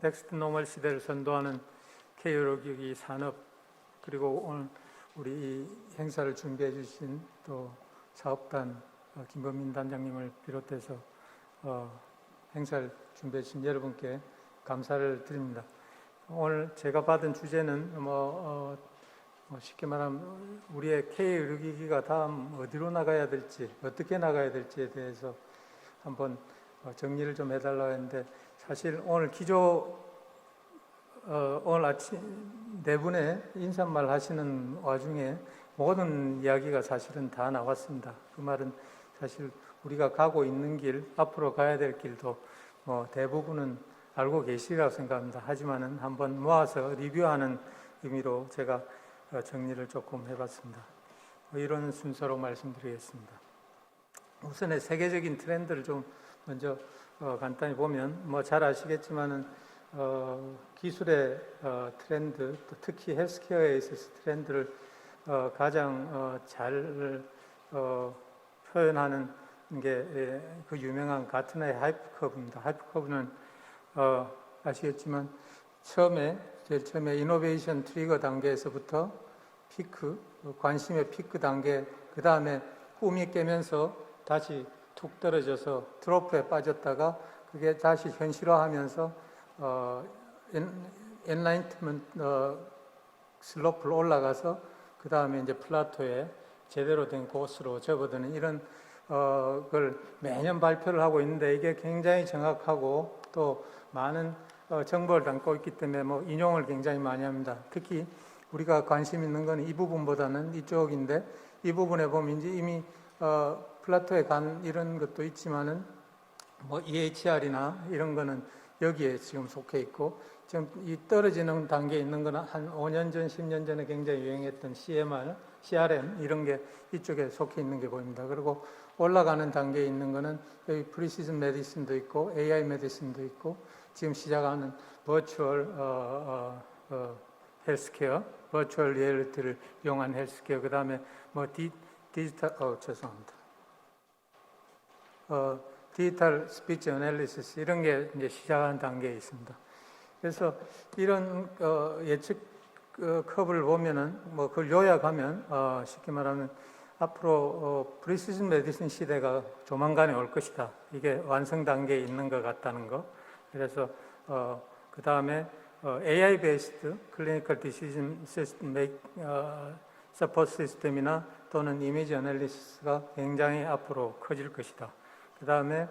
넥스트 노멀 시대를 선도하는 K의료기기 산업, 그리고 오늘 우리 이 행사를 준비해 주신 또 사업단 김범민 단장님을 비롯해서 행사를 준비해 주신 여러분께 감사를 드립니다. 오늘 제가 받은 주제는 쉽게 말하면 우리의 K의료기기가 다음 어디로 나가야 될지, 어떻게 나가야 될지에 대해서 한번 정리를 좀 해달라고 했는데, 사실 오늘 오늘 아침 네 분의 인사말 하시는 와중에 모든 이야기가 사실은 다 나왔습니다. 그 말은 사실 우리가 가고 있는 길, 앞으로 가야 될 길도 대부분은 알고 계시리라고 생각합니다. 하지만은 한번 모아서 리뷰하는 의미로 제가 정리를 조금 해봤습니다. 이런 순서로 말씀드리겠습니다. 우선의 세계적인 트렌드를 좀 먼저 간단히 보면 잘 아시겠지만은 기술의 트렌드, 또 특히 헬스케어에 있어서 트렌드를 가장 잘 표현하는 게 그 유명한 가트너의 하이프 커브입니다. 하이프 커브는 아시겠지만 제일 처음에 이노베이션 트리거 단계에서부터 피크, 관심의 피크 단계, 그 다음에 꿈이 깨면서 다시 툭 떨어져서 드로프에 빠졌다가 그게 다시 현실화하면서 엔라이트먼트 슬로프를 올라가서 그 다음에 이제 플라토에 제대로 된 코스로 접어드는 이런 걸 매년 발표를 하고 있는데, 이게 굉장히 정확하고 또 많은 정보를 담고 있기 때문에 인용을 굉장히 많이 합니다. 특히 우리가 관심 있는 건 이 부분보다는 이쪽인데, 이 부분에 보면 이제 이미 플라토에 간 이런 것도 있지만은 EHR이나 이런 거는 여기에 지금 속해 있고, 지금 이 떨어지는 단계에 있는 거는 한 5년 전, 10년 전에 굉장히 유행했던 CMR, CRM 이런 게 이쪽에 속해 있는 게 보입니다. 그리고 올라가는 단계에 있는 거는 여기 프리시즌 메디슨도 있고 AI 메디슨도 있고, 지금 시작하는 버추얼 헬스케어, 버추얼 리얼리티를 이용한 헬스케어, 그 다음에 디지털 디지털 스피치 애널리시스 이런 게 이제 시작하는 단계에 있습니다. 그래서 이런 예측 커브를 보면은 그걸 요약하면 쉽게 말하면 앞으로 프리시즌 메디슨 시대가 조만간에 올 것이다. 이게 완성 단계에 있는 것 같다는 거. 그래서 그 다음에 AI 베이스드 클리니컬 디시전 시스템 서포트 시스템이나 또는 이미지 애널리시스가 굉장히 앞으로 커질 것이다. 그 다음에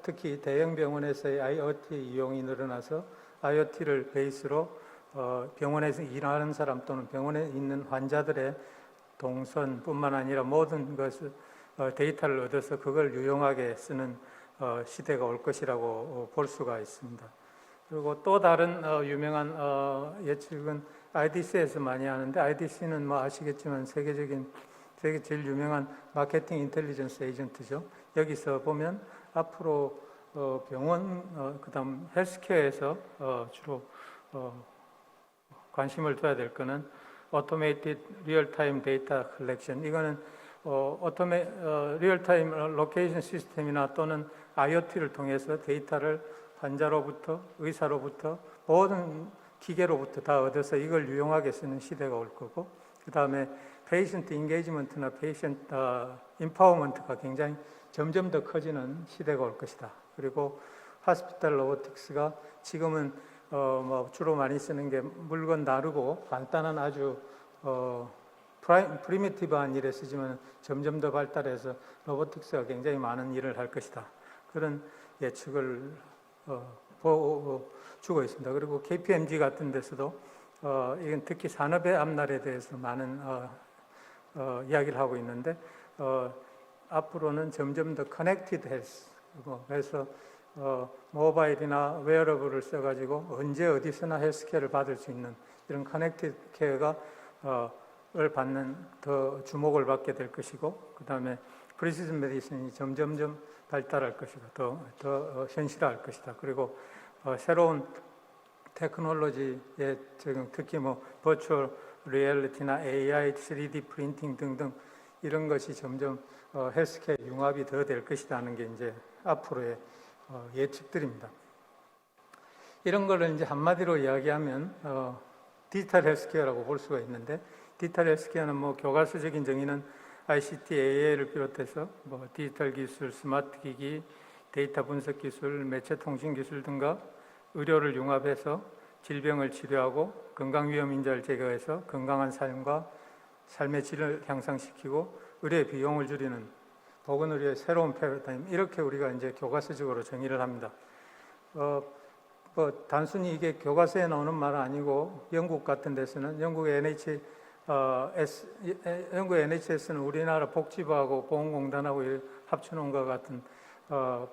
특히 대형 병원에서의 IoT 이용이 늘어나서 IoT를 베이스로 병원에서 일하는 사람 또는 병원에 있는 환자들의 동선뿐만 아니라 모든 것을 데이터를 얻어서 그걸 유용하게 쓰는 시대가 올 것이라고 볼 수가 있습니다. 그리고 또 다른 유명한 예측은 IDC에서 많이 하는데, IDC는 아시겠지만 세계 제일 유명한 마케팅 인텔리전스 에이전트죠. 여기서 보면 앞으로 병원, 그다음 헬스케어에서 주로 관심을 둬야 될 거는 오토메이티드 리얼타임 데이터 컬렉션. 이거는 리얼타임 로케이션 시스템이나 또는 IoT를 통해서 데이터를 환자로부터, 의사로부터, 모든 기계로부터 다 얻어서 이걸 유용하게 쓰는 시대가 올 거고, 그 다음에 페이션트 인게이지먼트나 페이션트 임파워먼트가 굉장히 점점 더 커지는 시대가 올 것이다. 그리고 하스피탈 로보틱스가 지금은 주로 많이 쓰는 게 물건 다루고 간단한 아주 프리미티브한 일에 쓰지만 점점 더 발달해서 로보틱스가 굉장히 많은 일을 할 것이다. 그런 예측을 주고 있습니다. 그리고 KPMG 같은 데서도 이건 특히 산업의 앞날에 대해서 많은 이야기를 하고 있는데, 앞으로는 점점 더 커넥티드 헬스, 그래서 모바일이나 웨어러블을 써가지고 언제 어디서나 헬스케어를 받을 수 있는 이런 커넥티드 케어가 을 받는 더 주목을 받게 될 것이고, 그 다음에 프리시즌 메디슨이 점점점 발달할 것이고 더 현실화할 것이다. 그리고 새로운 테크놀로지에 지금 특히 버추얼 리얼리티나 AI, 3D 프린팅 등등 이런 것이 점점 헬스케어 융합이 더 될 것이라는 게 이제 앞으로의 예측들입니다. 이런 거를 이제 한마디로 이야기하면 디지털 헬스케어라고 볼 수가 있는데, 디지털 헬스케어는 뭐 교과서적인 정의는 ICT, AI를 비롯해서 뭐 디지털 기술, 스마트 기기, 데이터 분석 기술, 매체 통신 기술 등과 의료를 융합해서 질병을 치료하고 건강 위험 인자를 제거해서 건강한 삶과 삶의 질을 향상시키고 의료의 비용을 줄이는 보건의료의 새로운 패러다임, 이렇게 우리가 이제 교과서적으로 정의를 합니다. 뭐 단순히 이게 교과서에 나오는 말은 아니고 영국 같은 데서는 영국의 NHS는 우리나라 복지부하고 보건공단하고 합쳐놓은 것 같은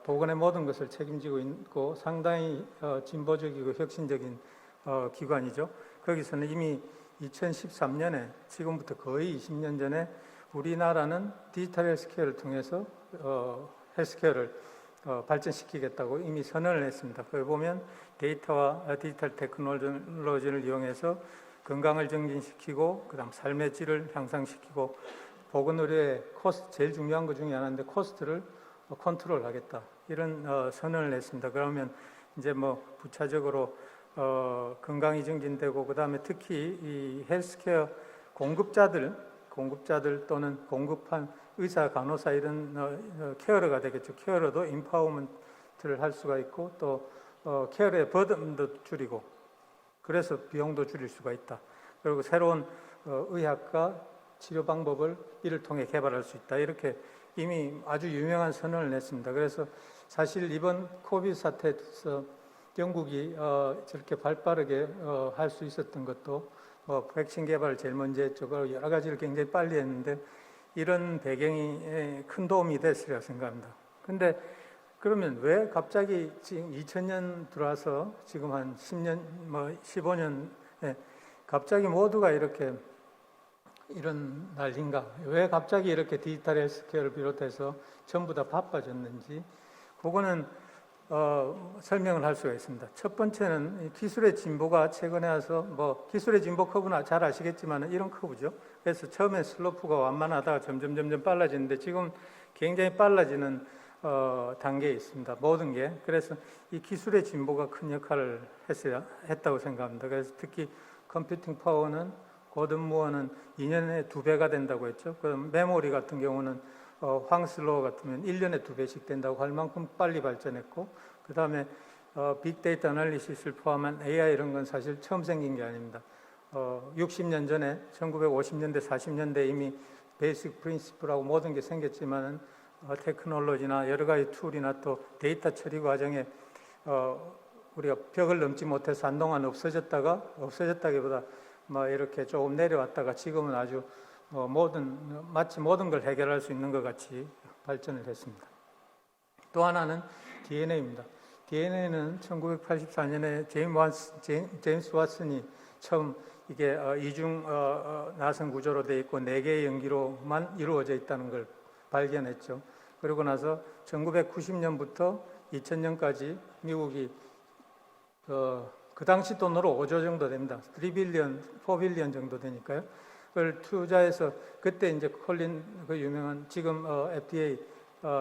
보건의 모든 것을 책임지고 있고 상당히 진보적이고 혁신적인 기관이죠. 거기서는 이미 2013년에 지금부터 거의 20년 전에 우리나라는 디지털 헬스케어를 통해서 헬스케어를 발전시키겠다고 이미 선언을 했습니다. 거기 보면 데이터와 디지털 테크놀로지를 이용해서 건강을 증진시키고 그다음 삶의 질을 향상시키고 보건의료의 코스트, 제일 중요한 것 중에 하나인데 코스트를 컨트롤하겠다, 이런 선언을 했습니다. 그러면 이제 뭐 부차적으로 건강이 증진되고 그다음에 특히 이 헬스케어 공급자들 또는 공급한 의사, 간호사 이런 케어러가 되겠죠. 케어러도 임파워먼트를 할 수가 있고 또 케어러의 버든도 줄이고 그래서 비용도 줄일 수가 있다. 그리고 새로운 의학과 치료 방법을 이를 통해 개발할 수 있다. 이렇게 이미 아주 유명한 선언을 냈습니다. 그래서 사실 이번 코비드 사태에서 영국이 저렇게 발빠르게 할 수 있었던 것도 백신 개발을 제일 먼저 했죠. 여러 가지를 굉장히 빨리 했는데 이런 배경이 큰 도움이 됐으리라 생각합니다. 근데 그러면 왜 갑자기 지금 2000년 들어와서 지금 한 10년, 15년에 갑자기 모두가 이렇게 이런 난리인가? 왜 갑자기 이렇게 디지털 헬스케어를 비롯해서 전부 다 바빠졌는지, 그거는 설명을 할 수가 있습니다. 첫 번째는 기술의 진보가 최근에 와서 기술의 진보 커브는 잘 아시겠지만 이런 커브죠. 그래서 처음에 슬로프가 완만하다가 점점 빨라지는데 지금 굉장히 빨라지는 단계에 있습니다. 모든 게. 그래서 이 기술의 진보가 큰 역할을 했다고 생각합니다. 그래서 특히 컴퓨팅 파워는 고든 무어는 2년에 2배가 된다고 했죠. 그럼 메모리 같은 경우는 황슬로우 같으면 1년에 2배씩 된다고 할 만큼 빨리 발전했고, 그 다음에 빅데이터 애널리시스를 포함한 AI 이런 건 사실 처음 생긴 게 아닙니다. 60년 전에 1950년대 40년대 이미 베이직 프린시플하고 모든 게 생겼지만은 테크놀로지나 여러 가지 툴이나 또 데이터 처리 과정에 우리가 벽을 넘지 못해서 한동안 없어졌다기보다 이렇게 조금 내려왔다가 지금은 아주 마치 모든 걸 해결할 수 있는 것 같이 발전을 했습니다. 또 하나는 DNA입니다. DNA는 1984년에 제임스 왓슨이 처음 이게 이중 나선 구조로 되어 있고 4개의 연기로만 이루어져 있다는 걸 발견했죠. 그러고 나서 1990년부터 2000년까지 미국이 그 당시 돈으로 5조 정도 됩니다. 3빌리언, 4빌리언 정도 되니까요. 그걸 투자해서 그때 이제 콜린 그 유명한 지금 FDA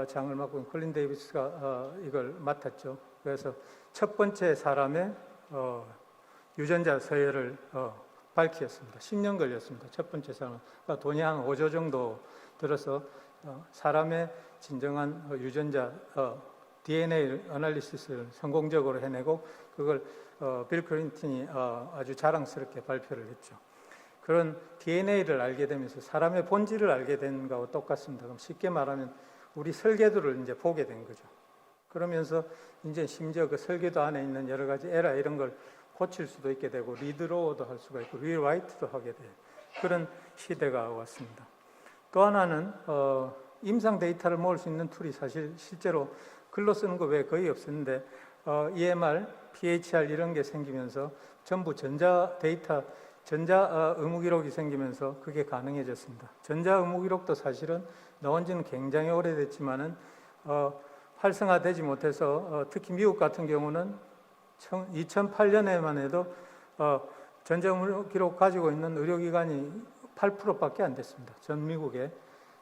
장을 맡고 있는 콜린 데이비스가 이걸 맡았죠. 그래서 첫 번째 사람의 유전자 서열을 밝혔습니다. 10년 걸렸습니다. 첫 번째 사람. 그러니까 돈이 한 5조 정도 들어서 사람의 진정한 유전자 DNA 애널리시스를 성공적으로 해내고 그걸 빌 클린턴이 아주 자랑스럽게 발표를 했죠. 그런 DNA를 알게 되면서 사람의 본질을 알게 된 거하고 똑같습니다. 그럼 쉽게 말하면 우리 설계도를 이제 보게 된 거죠. 그러면서 이제 심지어 그 설계도 안에 있는 여러 가지 에러 이런 걸 고칠 수도 있게 되고 리드로어도 할 수가 있고 리라이트도 하게 돼요. 그런 시대가 왔습니다. 또 하나는 임상 데이터를 모을 수 있는 툴이 사실 실제로 글로 쓰는 거 외에 거의 없었는데 EMR, PHR 이런 게 생기면서 전부 전자 데이터, 전자 의무 기록이 생기면서 그게 가능해졌습니다. 전자 의무 기록도 사실은 나온 지는 굉장히 오래됐지만은 활성화되지 못해서 특히 미국 같은 경우는 2008년에만 해도 전자 의무 기록 가지고 있는 의료기관이 8%밖에 안 됐습니다. 전 미국에.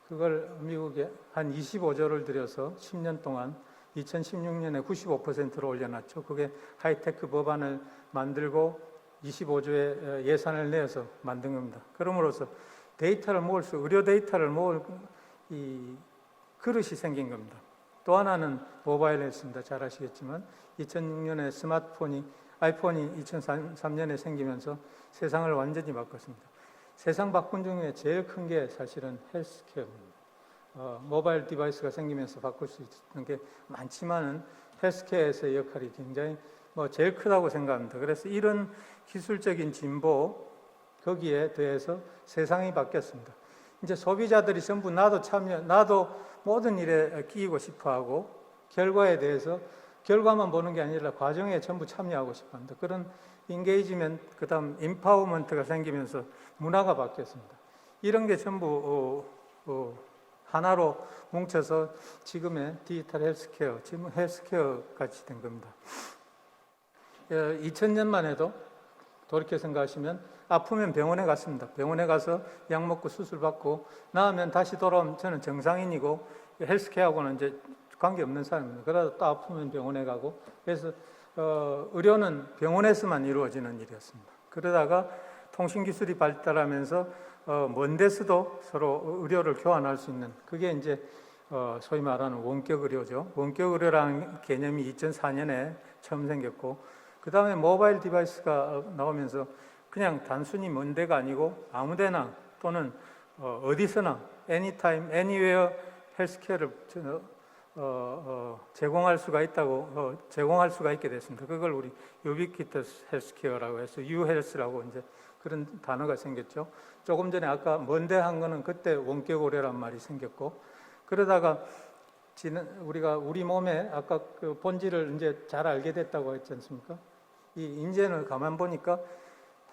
그걸 미국에 한 25조를 들여서 10년 동안 2016년에 95%로 올려놨죠. 그게 하이테크 법안을 만들고 25조의 예산을 내어서 만든 겁니다. 그럼으로써 데이터를 모을 의료 데이터를 모을 이 그릇이 생긴 겁니다. 또 하나는 모바일이었습니다. 잘 아시겠지만 2006년에 아이폰이 2003년에 생기면서 세상을 완전히 바꿨습니다. 세상 바꾼 중에 제일 큰 게 사실은 헬스케어입니다. 모바일 디바이스가 생기면서 바꿀 수 있는 게 많지만은 헬스케어에서의 역할이 굉장히 제일 크다고 생각합니다. 그래서 이런 기술적인 진보 거기에 대해서 세상이 바뀌었습니다. 이제 소비자들이 전부 나도 모든 일에 끼이고 싶어하고 결과만 보는 게 아니라 과정에 전부 참여하고 싶어합니다. 그런 인게이지먼트, 그다음 임파워먼트가 생기면서 문화가 바뀌었습니다. 이런 게 전부 하나로 뭉쳐서 지금의 디지털 헬스케어, 지금 헬스케어 같이 된 겁니다. 2000년만 해도 돌이켜 생각하시면 아프면 병원에 갔습니다. 병원에 가서 약 먹고 수술 받고 나으면 다시 돌아오면 저는 정상인이고 헬스케어하고는 이제 관계없는 사람입니다. 그러다 또 아프면 병원에 가고 그래서 의료는 병원에서만 이루어지는 일이었습니다. 그러다가 통신기술이 발달하면서 먼 데서도 서로 의료를 교환할 수 있는 그게 이제 소위 말하는 원격 의료죠. 원격 의료라는 개념이 2004년에 처음 생겼고 그 다음에 모바일 디바이스가 나오면서 그냥 단순히 먼 데가 아니고 아무데나 또는 어디서나 anytime, anywhere 헬스케어를 제공할 수가 있게 됐습니다. 그걸 우리 유비퀴터스 헬스케어라고 해서 유헬스라고 이제 그런 단어가 생겼죠. 조금 전에 아까 먼데 한 거는 그때 원격 의료란 말이 생겼고 그러다가 우리가 우리 몸에 아까 그 본질을 이제 잘 알게 됐다고 했지 않습니까? 이제는 가만 보니까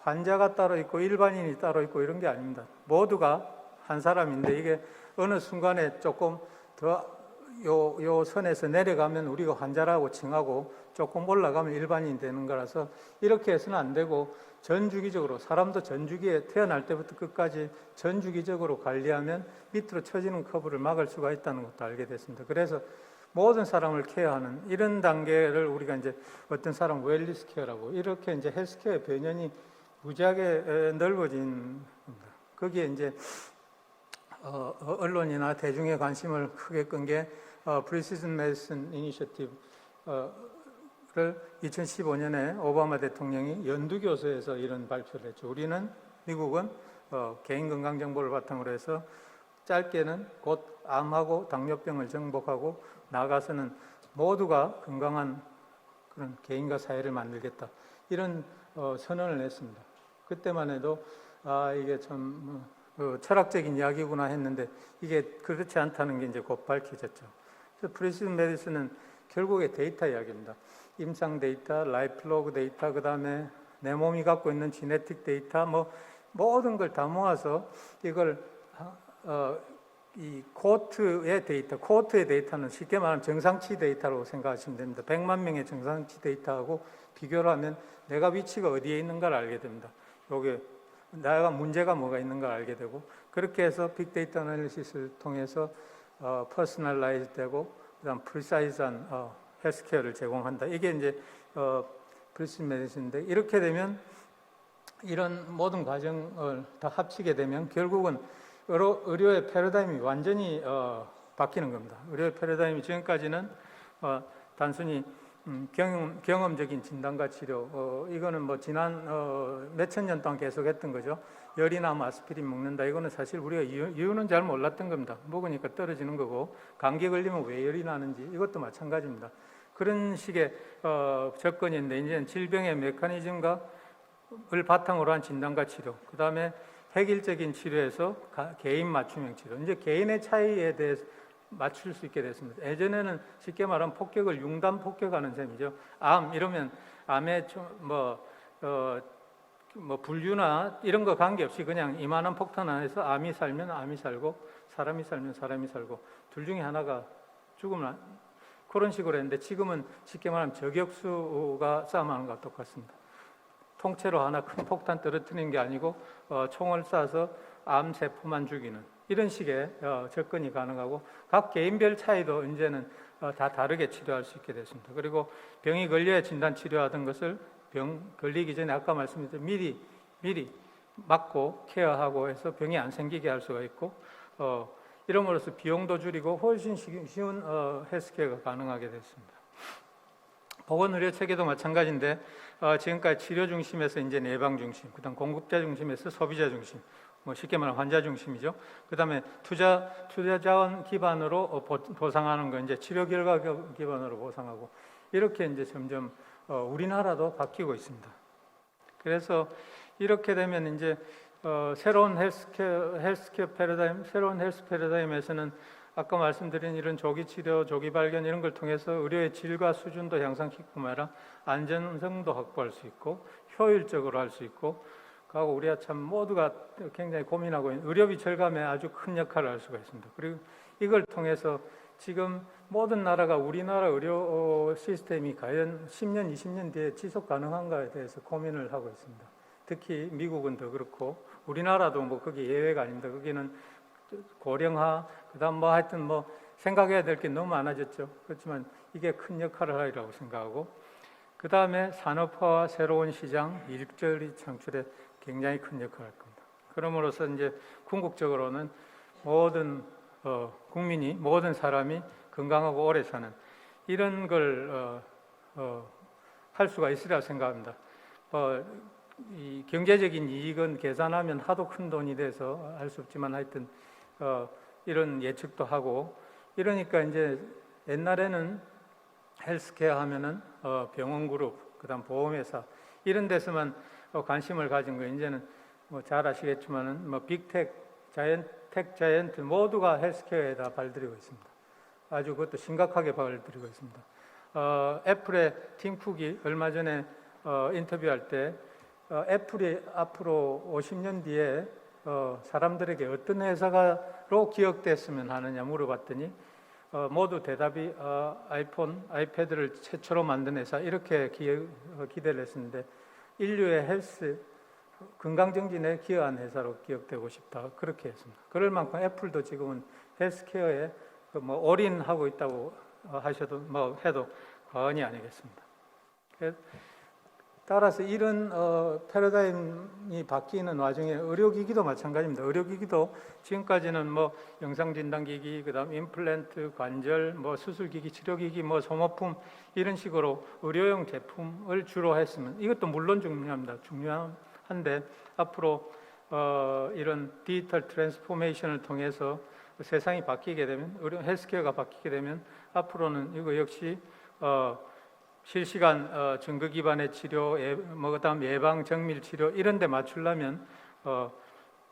환자가 따로 있고 일반인이 따로 있고 이런 게 아닙니다. 모두가 한 사람인데 이게 어느 순간에 조금 더 요 선에서 내려가면 우리가 환자라고 칭하고 조금 올라가면 일반인이 되는 거라서 이렇게 해서는 안 되고 전주기적으로 사람도 전주기에 태어날 때부터 끝까지 전주기적으로 관리하면 밑으로 처지는 커브를 막을 수가 있다는 것도 알게 됐습니다. 그래서 모든 사람을 케어하는 이런 단계를 우리가 이제 어떤 사람 웰리스 케어라고 이렇게 이제 헬스케어의 변연이 무지하게 넓어진 겁니다. 거기에 이제 언론이나 대중의 관심을 크게 끈 게 프리시즌 메디슨 이니셔티브를 2015년에 오바마 대통령이 연두교수에서 이런 발표를 했죠. 미국은 개인 건강 정보를 바탕으로 해서 짧게는 곧 암하고 당뇨병을 정복하고 나아가서는 모두가 건강한 그런 개인과 사회를 만들겠다. 이런 선언을 했습니다. 그때만 해도 이게 참 철학적인 이야기구나 했는데 이게 그렇지 않다는 게 이제 곧 밝혀졌죠. 그래서 프리시즌 메디슨은 결국에 데이터 이야기입니다. 임상 데이터, 라이프 로그 데이터, 그 다음에 내 몸이 갖고 있는 지네틱 데이터, 모든 걸 다 모아서 이걸 이 코트의 데이터는 쉽게 말하면 정상치 데이터라고 생각하시면 됩니다. 100만 명의 정상치 데이터하고 비교를 하면 내가 위치가 어디에 있는가를 알게 됩니다. 요게 내가 문제가 뭐가 있는가 알게 되고 그렇게 해서 빅데이터 애널리시스를 통해서 퍼스널라이즈 되고 그다음 프리사이즈한 헬스케어를 제공한다. 이게 이제 프리시즌 메디슨인데 이렇게 되면 이런 모든 과정을 다 합치게 되면 결국은 의료의 패러다임이 완전히 바뀌는 겁니다. 의료의 패러다임이 지금까지는 단순히 경험적인 진단과 치료, 이거는 지난 몇천 년 동안 계속했던 거죠. 열이나 아스피린 먹는다. 이거는 사실 우리가 이유는 잘 몰랐던 겁니다. 먹으니까 떨어지는 거고, 감기 걸리면 왜 열이 나는지 이것도 마찬가지입니다. 그런 식의 접근인데 이제 질병의 메커니즘을 바탕으로 한 진단과 치료, 그 다음에 획일적인 치료에서 개인 맞춤형 치료, 이제 개인의 차이에 대해서 맞출 수 있게 됐습니다. 예전에는 쉽게 말하면 폭격을 융단 폭격하는 셈이죠. 암 이러면 암에 분류나 이런 거 관계없이 그냥 이만한 폭탄 안에서 암이 살면 암이 살고 사람이 살면 사람이 살고 둘 중에 하나가 죽으면 그런 식으로 했는데 지금은 쉽게 말하면 저격수가 싸움하는 것과 똑같습니다. 통째로 하나 큰 폭탄 떨어뜨리는 게 아니고 총을 쏴서 암세포만 죽이는 이런 식의 접근이 가능하고 각 개인별 차이도 이제는 다 다르게 치료할 수 있게 됐습니다. 그리고 병이 걸려야 진단 치료하던 것을 병 걸리기 전에 아까 말씀드린 미리 막고 케어하고 해서 병이 안 생기게 할 수가 있고 이름으로써 비용도 줄이고 훨씬 쉬운 헬스케어가 가능하게 됐습니다. 보건의료 체계도 마찬가지인데 지금까지 치료 중심에서 이제 예방 중심, 그다음 공급자 중심에서 소비자 중심, 뭐 쉽게 말하면 환자 중심이죠. 그다음에 투자 자원 기반으로 보상하는 거 이제 치료 결과 기반으로 보상하고 이렇게 이제 점점 우리나라도 바뀌고 있습니다. 그래서 이렇게 되면 이제 새로운 헬스케어 패러다임, 새로운 헬스 패러다임에서는 아까 말씀드린 이런 조기 치료, 조기 발견 이런 걸 통해서 의료의 질과 수준도 향상시키고 말아 안전성도 확보할 수 있고 효율적으로 할 수 있고 하고 우리가 참 모두가 굉장히 고민하고 있는 의료비 절감에 아주 큰 역할을 할 수가 있습니다. 그리고 이걸 통해서 지금 모든 나라가 우리나라 의료 시스템이 과연 10년, 20년 뒤에 지속 가능한가에 대해서 고민을 하고 있습니다. 특히 미국은 더 그렇고 우리나라도 뭐 그게 예외가 아닙니다. 거기는 고령화, 그다음 뭐 하여튼 뭐 생각해야 될 게 너무 많아졌죠. 그렇지만 이게 큰 역할을 하리라고 생각하고 그 다음에 산업화와 새로운 시장, 일자리 창출에 굉장히 큰 역할을 할 겁니다. 그러므로서 이제 궁극적으로는 모든 국민이, 모든 사람이 건강하고 오래 사는 이런 걸 할 수가 있으리라 생각합니다. 이 경제적인 이익은 계산하면 하도 큰 돈이 돼서 할 수 없지만 하여튼 이런 예측도 하고 이러니까 이제 옛날에는 헬스케어 하면은 병원 그룹, 그다음 보험회사 이런 데서만 관심을 가진 거 이제는 뭐 잘 아시겠지만은 뭐 빅텍, 자이언트 모두가 헬스케어에다 발들이고 있습니다. 아주 그것도 심각하게 발들이고 있습니다. 애플의 팀 쿡이 얼마 전에 인터뷰할 때 애플이 앞으로 50년 뒤에 사람들에게 어떤 회사로 기억됐으면 하느냐 물어봤더니 모두 대답이 아이폰, 아이패드를 최초로 만든 회사 이렇게 기대를 했었는데 인류의 헬스, 건강정진에 기여한 회사로 기억되고 싶다 그렇게 했습니다. 그럴 만큼 애플도 지금은 헬스케어에 뭐 올인하고 있다고 하셔도 뭐 해도 과언이 아니겠습니다. 따라서 이런 패러다임이 바뀌는 와중에 의료기기도 마찬가지입니다. 의료기기도 지금까지는 뭐 영상진단기기, 그다음 임플란트, 관절, 뭐 수술기기, 치료기기, 뭐 소모품 이런 식으로 의료용 제품을 주로 했으면 이것도 물론 중요합니다. 중요한데 앞으로 이런 디지털 트랜스포메이션을 통해서 세상이 바뀌게 되면 의료 헬스케어가 바뀌게 되면 앞으로는 이거 역시 실시간 증거 기반의 치료, 뭐 그다음 예방, 정밀 치료 이런 데 맞추려면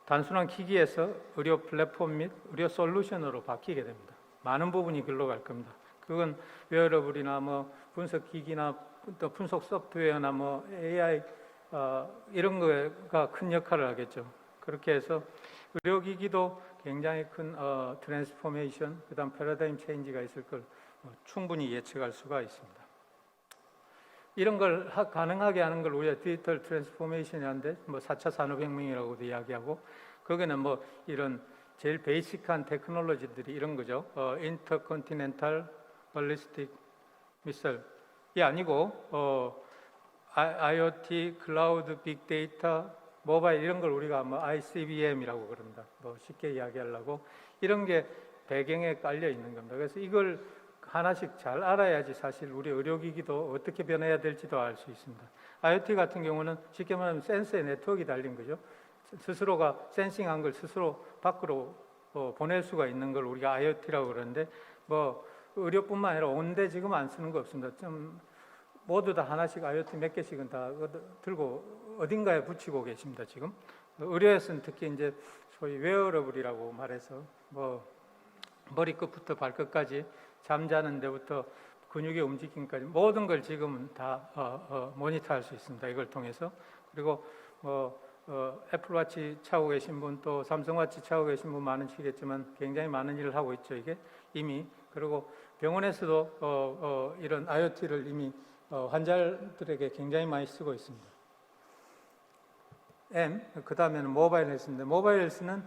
단순한 기기에서 의료 플랫폼 및 의료 솔루션으로 바뀌게 됩니다. 많은 부분이 글로 갈 겁니다. 그건 웨어러블이나 뭐 분석 기기나 또 분석 소프트웨어나 뭐 AI 이런 거가 큰 역할을 하겠죠. 그렇게 해서 의료기기도 굉장히 큰 트랜스포메이션, 그다음 패러다임 체인지가 있을 걸 충분히 예측할 수가 있습니다. 이런 걸 가능하게 하는 걸 우리가 디지털 트랜스포메이션이라는데 뭐 4차 산업혁명이라고도 이야기하고 거기는 뭐 이런 제일 베이직한 테크놀로지들이 이런 거죠. 인터컨티넨탈 발리스틱 미사일이 아니고 IoT, 클라우드, 빅데이터, 모바일 이런 걸 우리가 뭐 ICBM이라고 그럽니다. 뭐 쉽게 이야기하려고 이런 게 배경에 깔려 있는 겁니다. 그래서 이걸 하나씩 잘 알아야지 사실 우리 의료기기도 어떻게 변해야 될지도 알 수 있습니다. IoT 같은 경우는 쉽게 말하면 센서의 네트워크가 달린 거죠. 스스로가 센싱한 걸 스스로 밖으로 보낼 수가 있는 걸 우리가 IoT라고 그러는데 뭐 의료뿐만 아니라 온데 지금 안 쓰는 거 없습니다. 좀 모두 다 하나씩 IoT 몇 개씩은 다 들고 어딘가에 붙이고 계십니다. 지금 의료에서는 특히 이제 소위 웨어러블이라고 말해서 뭐 머리끝부터 발끝까지 잠자는 데부터 근육의 움직임까지 모든 걸 지금은 다 모니터할 수 있습니다. 이걸 통해서. 그리고 뭐 애플워치 차고 계신 분 또 삼성워치 차고 계신 분 많으시겠지만 굉장히 많은 일을 하고 있죠. 이게 이미. 그리고 병원에서도 이런 IoT를 이미 환자들에게 굉장히 많이 쓰고 있습니다. 그 다음에는 모바일 헬스인데 모바일 헬스는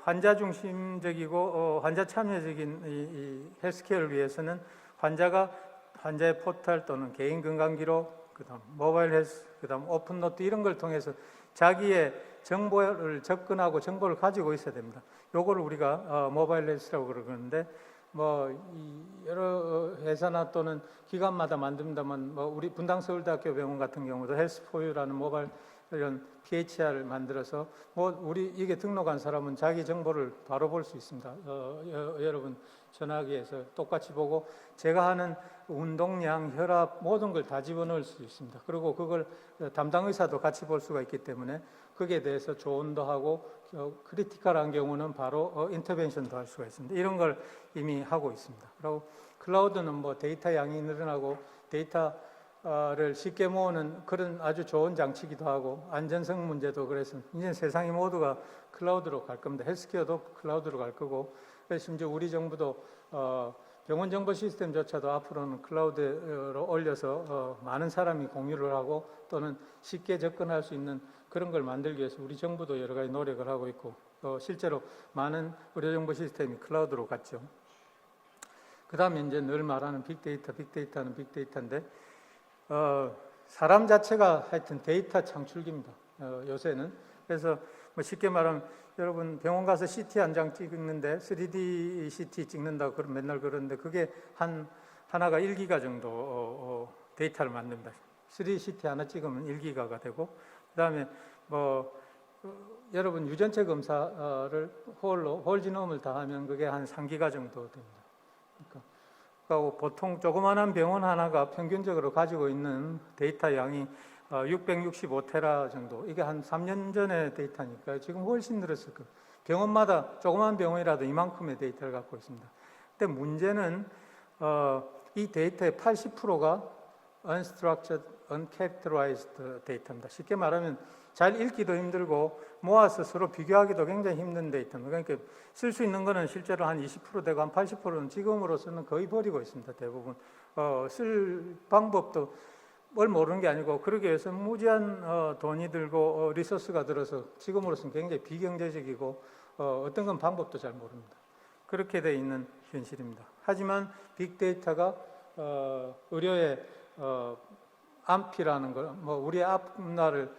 환자 중심적이고 환자 참여적인 이 헬스케어를 위해서는 환자의 포털 또는 개인 건강 기록, 그다음 모바일 헬스, 그다음 오픈 노트 이런 걸 통해서 자기의 정보를 접근하고 정보를 가지고 있어야 됩니다. 요거를 우리가 모바일 헬스라고 그러는데 여러 회사나 또는 기관마다 만듭니다만 우리 분당서울대학교 병원 같은 경우도 헬스포유라는 모바일 이런 PHR을 만들어서 우리 이게 등록한 사람은 자기 정보를 바로 볼 수 있습니다. 여러분 전화기에서 똑같이 보고 제가 하는 운동량, 혈압 모든 걸 다 집어넣을 수 있습니다. 그리고 그걸 담당 의사도 같이 볼 수가 있기 때문에 거기에 대해서 조언도 하고 크리티컬한 경우는 바로 인터벤션도 할 수가 있습니다. 이런 걸 이미 하고 있습니다. 그리고 클라우드는 데이터 양이 늘어나고 데이터를 쉽게 모으는 그런 아주 좋은 장치기도 하고 안전성 문제도 그래서 이제 세상이 모두가 클라우드로 갈 겁니다. 헬스케어도 클라우드로 갈 거고 심지어 우리 정부도 병원 정보 시스템조차도 앞으로는 클라우드로 올려서 많은 사람이 공유를 하고 또는 쉽게 접근할 수 있는 그런 걸 만들기 위해서 우리 정부도 여러 가지 노력을 하고 있고 실제로 많은 의료 정보 시스템이 클라우드로 갔죠. 그 다음에 이제 늘 말하는 빅데이터는 빅데이터인데 사람 자체가 하여튼 데이터 창출기입니다. 요새는. 그래서 쉽게 말하면 여러분 병원 가서 CT 한 장 찍는데 3D CT 찍는다고 맨날 그러는데 그게 하나가 1기가 정도 데이터를 만듭니다. 3D CT 하나 찍으면 1기가가 되고 그다음에 여러분 유전체 검사를 홀 지놈을 다 하면 그게 한 3기가 정도 됩니다. 그러니까 보통 조그마한 병원 하나가 평균적으로 가지고 있는 데이터 양이 665테라 정도. 이게 한 3년 전의 데이터니까 지금 훨씬 늘었을 거예요. 병원마다 조그만 병원이라도 이만큼의 데이터를 갖고 있습니다. 근데 문제는 이 데이터의 80%가 unstructured, uncharacterized 데이터입니다. 쉽게 말하면 잘 읽기도 힘들고 모아서 서로 비교하기도 굉장히 힘든 데이터입니다. 그러니까 쓸 수 있는 거는 실제로 한 20% 되고 한 80%는 지금으로서는 거의 버리고 있습니다. 대부분. 쓸 방법도 뭘 모르는 게 아니고 그러기 위해서 무지한 돈이 들고 리소스가 들어서 지금으로서는 굉장히 비경제적이고 어떤 건 방법도 잘 모릅니다. 그렇게 돼 있는 현실입니다. 하지만 빅데이터가 의료의 암피라는 걸, 우리의 앞날을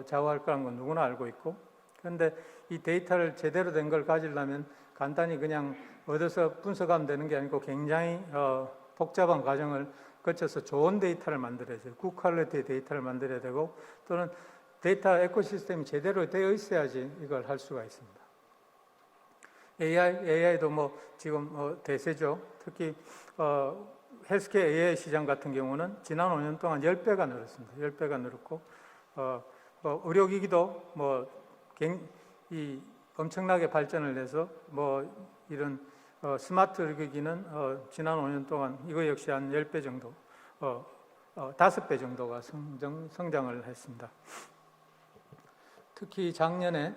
좌우할 거라는 건 누구나 알고 있고, 그런데 이 데이터를 제대로 된 걸 가지려면 간단히 그냥 얻어서 분석하면 되는 게 아니고 굉장히 복잡한 과정을 거쳐서 좋은 데이터를 만들어야 돼요. 굿 퀄리티의 데이터를 만들어야 되고 또는 데이터 에코시스템이 제대로 되어 있어야지 이걸 할 수가 있습니다. AI도 지금 대세죠. 특히 헬스케어 AI 시장 같은 경우는 지난 5년 동안 10배가 늘었습니다. 10배가 늘었고 의료기기도 엄청나게 발전을 해서 이런 스마트 의료기기는 지난 5년 동안 이거 역시 한 10배 정도, 5배 정도가 성장을 했습니다. 특히 작년에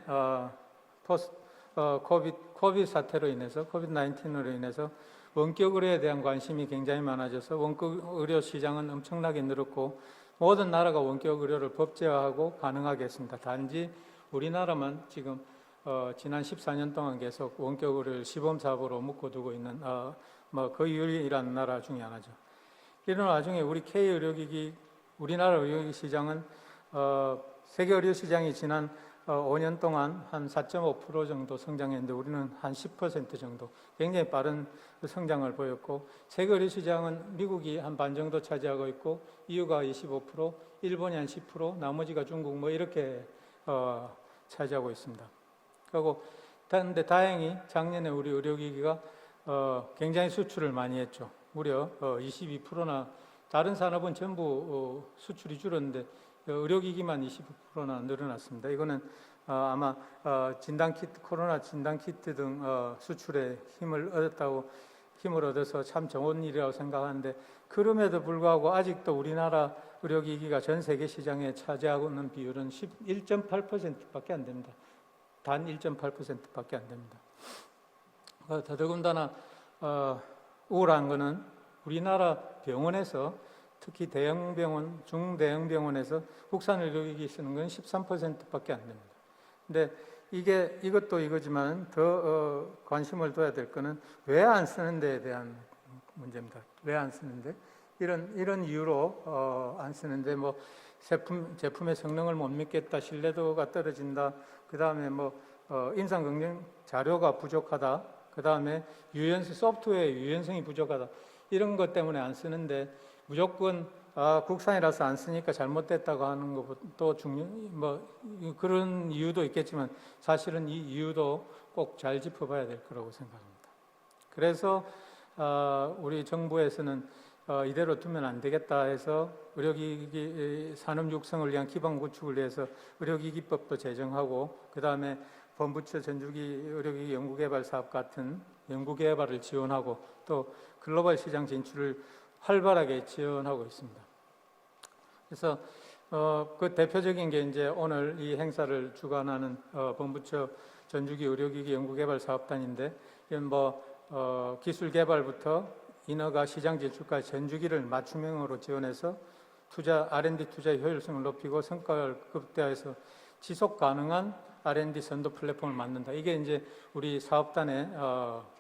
코비드 사태로 인해서, 코비드-19으로 인해서 원격 의료에 대한 관심이 굉장히 많아져서 원격 의료 시장은 엄청나게 늘었고 모든 나라가 원격 의료를 법제화하고 가능하게 했습니다. 단지 우리나라만 지금 지난 14년 동안 계속 원격 의료를 시범사업으로 묶어두고 있는 거의 유일한 나라 중에 하나죠. 이런 와중에 우리 K의료기기, 우리나라 의료기기 시장은 세계 의료 시장이 지난 5년 동안 한 4.5% 정도 성장했는데 우리는 한 10% 정도 굉장히 빠른 성장을 보였고 세계 의료 시장은 미국이 한 반 정도 차지하고 있고 EU가 25%, 일본이 한 10%, 나머지가 중국 이렇게 차지하고 있습니다. 그리고 그런데 다행히 작년에 우리 의료기기가 굉장히 수출을 많이 했죠. 무려 22%나 다른 산업은 전부 수출이 줄었는데 의료기기만 22%나 늘어났습니다. 이거는 아마 진단키트, 코로나 진단키트 등 수출에 힘을 얻어서 참 좋은 일이라고 생각하는데 그럼에도 불구하고 아직도 우리나라 의료기기가 전 세계 시장에 차지하고 있는 비율은 1.8%밖에 안 됩니다. 단 1.8%밖에 안 됩니다. 더더군다나 우울한 것은 우리나라 병원에서 특히 대형병원, 중대형 병원에서 국산 의료기기 쓰는 건 13%밖에 안 됩니다. 근데 이것도 이거지만 더 관심을 둬야 될 거는 왜 안 쓰는 데에 대한 문제입니다. 왜 안 쓰는데? 이런 이유로 안 쓰는데 뭐 제품의 성능을 못 믿겠다, 신뢰도가 떨어진다, 그 다음에 인상 긍정 자료가 부족하다, 그 다음에 소프트웨어의 유연성이 부족하다, 이런 것 때문에 안 쓰는데 무조건 국산이라서 안 쓰니까 잘못됐다고 하는 것도 그런 이유도 있겠지만 사실은 이 이유도 꼭 잘 짚어봐야 될 거라고 생각합니다. 그래서 우리 정부에서는 이대로 두면 안 되겠다 해서 의료기기 산업 육성을 위한 기반 구축을 위해서 의료기기법도 제정하고, 그 다음에 본부처 전주기 의료기기 연구개발 사업 같은 연구개발을 지원하고, 또 글로벌 시장 진출을 활발하게 지원하고 있습니다. 그래서 그 대표적인 게 이제 오늘 이 행사를 주관하는 본부처 전주기 의료기기 연구개발 사업단인데, 이건 기술 개발부터 인허가 시장 진출까지 전주기를 맞춤형으로 지원해서 R&D 투자의 효율성을 높이고 성과를 극대화해서 지속 가능한 R&D 선도 플랫폼을 만든다. 이게 이제 우리 사업단의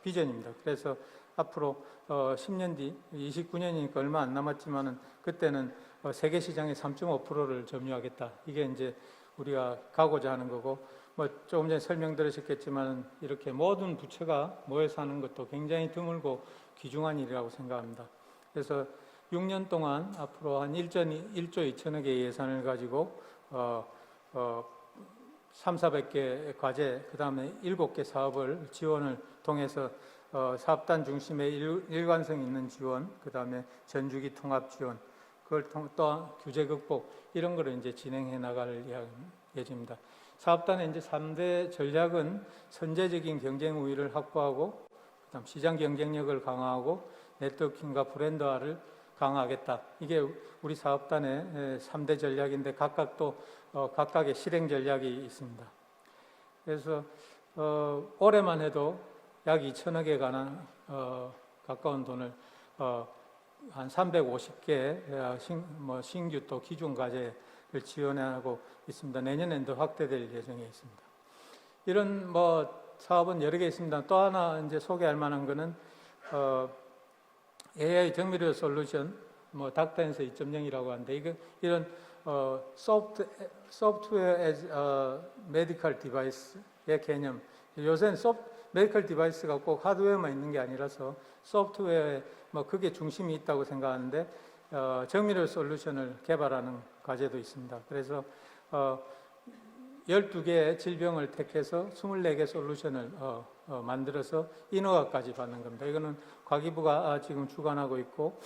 비전입니다. 그래서 앞으로 10년 뒤, 29년이니까 얼마 안 남았지만은 그때는 세계 시장의 3.5%를 점유하겠다. 이게 이제 우리가 가고자 하는 거고, 조금 전에 설명 들으셨겠지만 이렇게 모든 부처가 모여서 하는 것도 굉장히 드물고 귀중한 일이라고 생각합니다. 그래서 6년 동안 앞으로 한 1조 2천억의 예산을 가지고 400개 과제, 그 다음에 7개 사업을 지원을 통해서 사업단 중심의 일관성 있는 지원, 그 다음에 전주기 통합 지원, 그걸 또 규제 극복, 이런 거를 이제 진행해 나갈 예정입니다. 사업단의 이제 3대 전략은 선제적인 경쟁 우위를 확보하고, 그다음 시장 경쟁력을 강화하고, 네트워킹과 브랜드화를 강화하겠다. 이게 우리 사업단의 3대 전략인데 각각의 실행 전략이 있습니다. 그래서 올해만 해도 약 2천억에 관한 가까운 돈을 한 350개 신규 또 기존 과제를 지원하고 있습니다. 내년에는 더 확대될 예정에 있습니다. 이런 사업은 여러 개 있습니다. 또 하나 이제 소개할 만한 거는 AI 정밀의료 솔루션, 닥터앤서 2.0이라고 하는데, 이런 소프트웨어 as 메디컬 디바이스의 개념. 요새는 메디컬 디바이스가 꼭 하드웨어만 있는 게 아니라서 소프트웨어에 그게 중심이 있다고 생각하는데, 정밀의료 솔루션을 개발하는 과제도 있습니다. 그래서 12개의 질병을 택해서 24개 솔루션을 만들어서 인허가까지 받는 겁니다. 이거는 과기부가 지금 주관하고 있고,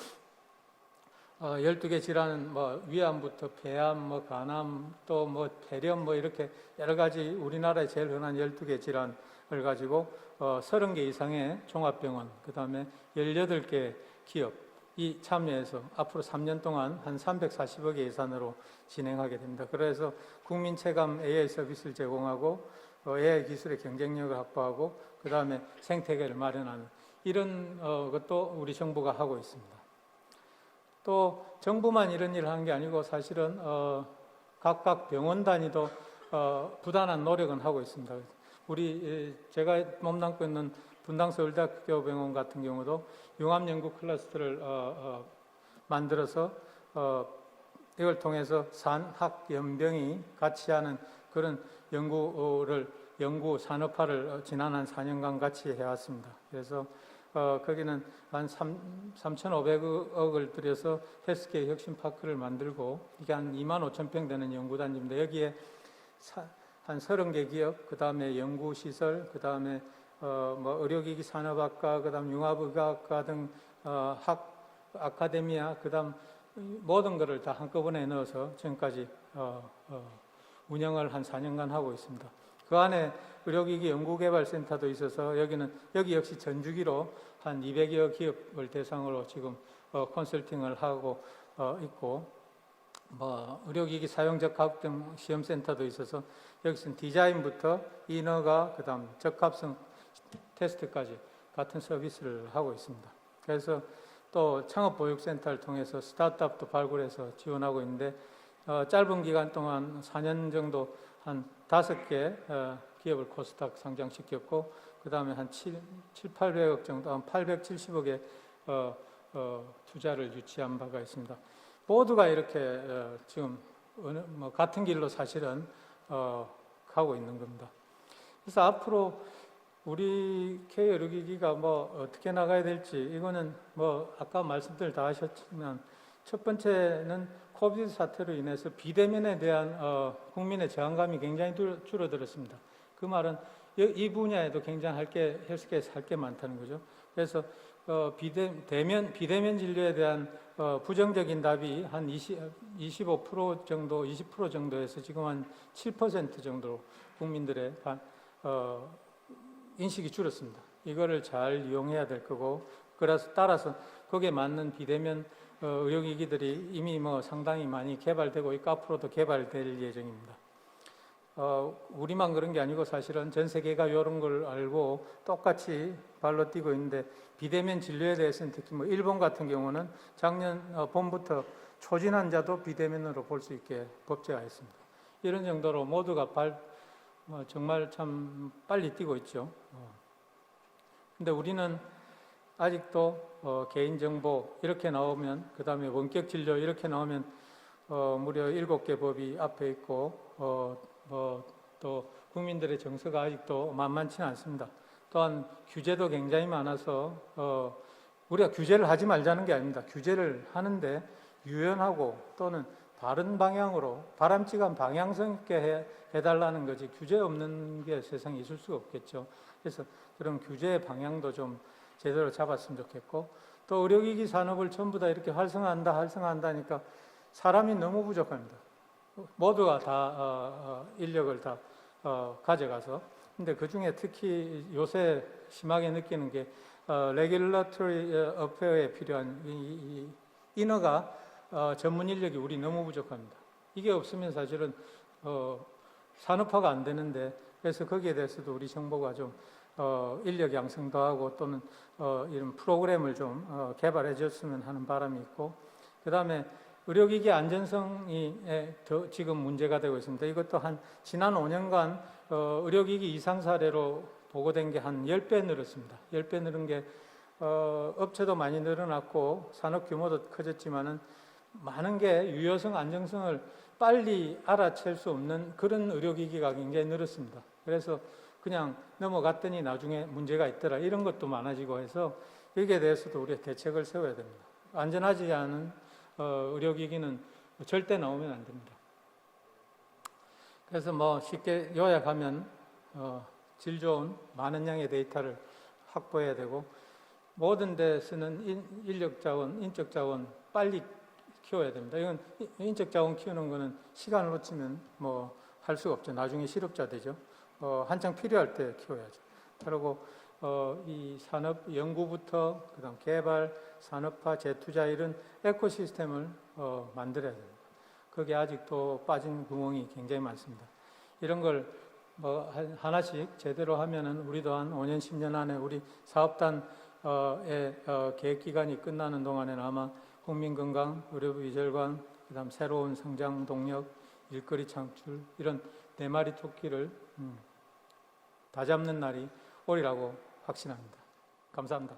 12개 질환은 위암부터 폐암, 간암, 또 폐렴, 이렇게 여러 가지 우리나라에 제일 흔한 12개 질환을 가지고 30개 이상의 종합병원, 그 다음에 18개 기업이 참여해서 앞으로 3년 동안 한 340억의 예산으로 진행하게 됩니다. 그래서 국민 체감 AI 서비스를 제공하고 AI 기술의 경쟁력을 확보하고, 그 다음에 생태계를 마련하는 이런 것도 우리 정부가 하고 있습니다. 또 정부만 이런 일을 하는 게 아니고 사실은 각각 병원 단위도 부단한 노력은 하고 있습니다. 제가 몸담고 있는 분당 서울대학교병원 같은 경우도 융합연구 클러스터를 만들어서 이걸 통해서 산학연병이 같이 하는 그런 연구 산업화를 지난 한 4년간 같이 해왔습니다. 그래서 거기는 한 3,500억을 들여서 헬스케어 혁신파크를 만들고, 이게 한 25,000평 되는 연구단지인데, 여기에 한 30개 기업, 그 다음에 연구시설, 그 다음에 의료기기 산업학과, 그 다음 융합의학과 등 아카데미아, 그 다음 모든 것을 다 한꺼번에 넣어서 지금까지 운영을 한 4년간 하고 있습니다. 그 안에 의료기기 연구개발센터도 있어서 여기 역시 전주기로 한 200여 기업을 대상으로 지금 컨설팅을 하고 있고, 의료기기 사용 적합 등 시험센터도 있어서 여기서는 디자인부터 인허가, 그 다음 적합성 테스트까지 같은 서비스를 하고 있습니다. 그래서 또 창업보육센터를 통해서 스타트업도 발굴해서 지원하고 있는데, 짧은 기간 동안 4년 정도 한 5개 기업을 코스닥 상장시켰고 그 다음에 한 800억 정도, 한 870억의 투자를 유치한 바가 있습니다. 모두가 이렇게 지금 같은 길로 사실은 가고 있는 겁니다. 그래서 앞으로 우리 K의료기기가 어떻게 나가야 될지, 이거는 아까 말씀들 다 하셨지만 첫 번째는 코비드 사태로 인해서 비대면에 대한 국민의 저항감이 굉장히 줄어들었습니다. 그 말은 이 분야에도 굉장히 헬스케어에서 할 게 많다는 거죠. 그래서 비대면 진료에 대한 부정적인 답이 한 25% 정도, 20% 정도에서 지금 한 7% 정도 국민들의 인식이 줄었습니다. 이거를 잘 이용해야 될 거고, 그래서 따라서 거기에 맞는 비대면 의료기기들이 이미 상당히 많이 개발되고 있고 앞으로도 개발될 예정입니다. 우리만 그런 게 아니고 사실은 전 세계가 이런 걸 알고 똑같이 발로 뛰고 있는데, 비대면 진료에 대해서는 특히 일본 같은 경우는 작년 봄부터 초진 환자도 비대면으로 볼 수 있게 법제화했습니다. 이런 정도로 모두가 정말 참 빨리 뛰고 있죠. 근데 우리는 아직도 개인정보 이렇게 나오면, 그 다음에 원격 진료 이렇게 나오면 무려 7개 법이 앞에 있고 또 국민들의 정서가 아직도 만만치는 않습니다. 또한 규제도 굉장히 많아서 우리가 규제를 하지 말자는 게 아닙니다. 규제를 하는데 유연하고 또는 바른 방향으로 바람직한 방향성 있게 해달라는 거지, 규제 없는 게 세상에 있을 수가 없겠죠. 그래서 그런 규제의 방향도 좀 제대로 잡았으면 좋겠고, 또 의료기기 산업을 전부 다 이렇게 활성화한다니까 사람이 너무 부족합니다. 모두가 다 인력을 다 가져가서. 근데 그 중에 특히 요새 심하게 느끼는 게 레귤러터리 어페어에 필요한 이 인허가 전문 인력이 우리 너무 부족합니다. 이게 없으면 사실은 산업화가 안 되는데, 그래서 거기에 대해서도 우리 정부가 좀 인력 양성도 하고 또는 이런 프로그램을 좀 개발해 줬으면 하는 바람이 있고, 그 다음에 의료기기 안전성이 지금 문제가 되고 있습니다. 이것도 지난 5년간 의료기기 이상 사례로 보고된 게 한 10배 늘었습니다. 10배 늘은 게 업체도 많이 늘어났고 산업 규모도 커졌지만은 많은 게 유효성, 안정성을 빨리 알아챌 수 없는 그런 의료기기가 굉장히 늘었습니다. 그래서 그냥 넘어갔더니 나중에 문제가 있더라, 이런 것도 많아지고 해서 여기에 대해서도 우리가 대책을 세워야 됩니다. 안전하지 않은 의료기기는 절대 나오면 안 됩니다. 그래서 쉽게 요약하면 질 좋은 많은 양의 데이터를 확보해야 되고, 모든 데 쓰는 인력 자원, 인적 자원 빨리 키워야 됩니다. 이건 인적 자원 키우는 거는 시간을 놓치면 할 수가 없죠. 나중에 실업자 되죠. 한창 필요할 때 키워야죠. 그리고 이 산업 연구부터 그다음 개발, 산업화, 재투자 이런 에코시스템을 만들어야 됩니다. 거기에 아직도 빠진 구멍이 굉장히 많습니다. 이런 걸 하나씩 제대로 하면은 우리도 한 5년, 10년 안에 우리 사업단의 계획 기간이 끝나는 동안에는 아마 국민건강, 의료부 위절관, 그다음 새로운 성장 동력, 일거리 창출 이런 4마리 토끼를 다 잡는 날이 오리라고 확신합니다. 감사합니다.